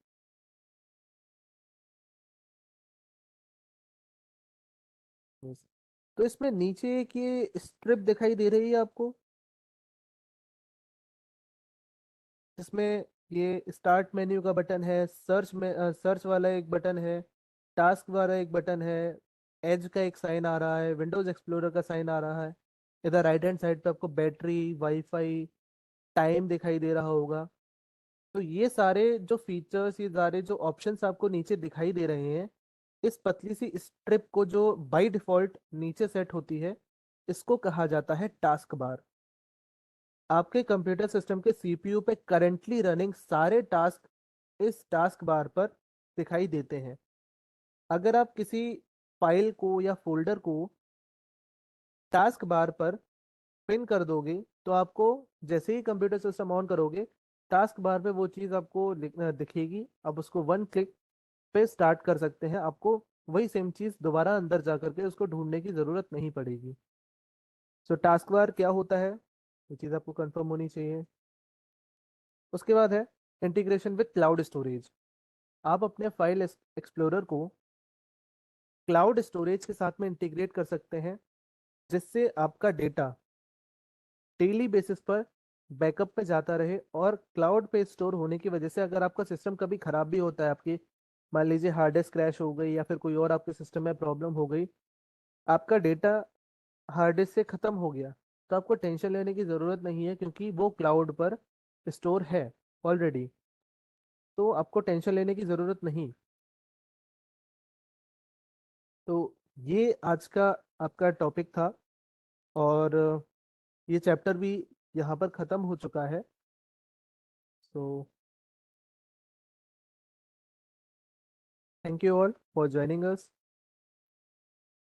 Yes. तो इसमें नीचे एक ये स्ट्रिप दिखाई दे रही है आपको, जिसमें ये स्टार्ट मेन्यू का बटन है, सर्च वाला एक बटन है, टास्क वाला एक बटन है, एज का एक साइन आ रहा है, विंडोज एक्सप्लोरर का साइन आ रहा है। इधर राइट हैंड साइड पे आपको बैटरी, वाईफाई, टाइम दिखाई दे रहा होगा। तो ये सारे जो फीचर्स, ये सारे जो ऑप्शंस आपको नीचे दिखाई दे रहे हैं, इस पतली सी स्ट्रिप को जो बाय डिफॉल्ट नीचे सेट होती है, इसको कहा जाता है टास्क बार। आपके कंप्यूटर सिस्टम के सीपीयू पे करंटली रनिंग सारे टास्क इस टास्क बार पर दिखाई देते हैं। अगर आप किसी फाइल को या फोल्डर को टास्क बार पर पिन कर दोगे तो आपको जैसे ही कंप्यूटर सिस्टम ऑन करोगे टास्क बार पे वो चीज़ आपको दिखेगी। आप उसको वन क्लिक पे स्टार्ट कर सकते हैं। आपको वही सेम चीज़ दोबारा अंदर जा करके उसको ढूंढने की ज़रूरत नहीं पड़ेगी। सो टास्क बार क्या होता है, ये चीज़ आपको कंफर्म होनी चाहिए। उसके बाद है इंटीग्रेशन विद क्लाउड स्टोरेज। आप अपने फाइल एक्सप्लोरर को क्लाउड स्टोरेज के साथ में इंटीग्रेट कर सकते हैं, जिससे आपका डेटा डेली बेसिस पर बैकअप पे जाता रहे और क्लाउड पे स्टोर होने की वजह से अगर आपका सिस्टम कभी खराब भी होता है, आपकी मान लीजिए हार्ड डिस्क क्रैश हो गई या फिर कोई और आपके सिस्टम में प्रॉब्लम हो गई, आपका डेटा हार्ड डिस्क से खत्म हो गया, तो आपको टेंशन लेने की ज़रूरत नहीं है क्योंकि वो क्लाउड पर स्टोर है ऑलरेडी। तो आपको टेंशन लेने की ज़रूरत नहीं। तो ये आज का आपका टॉपिक था और ये चैप्टर भी यहाँ पर ख़त्म हो चुका है। So thank you all for joining us.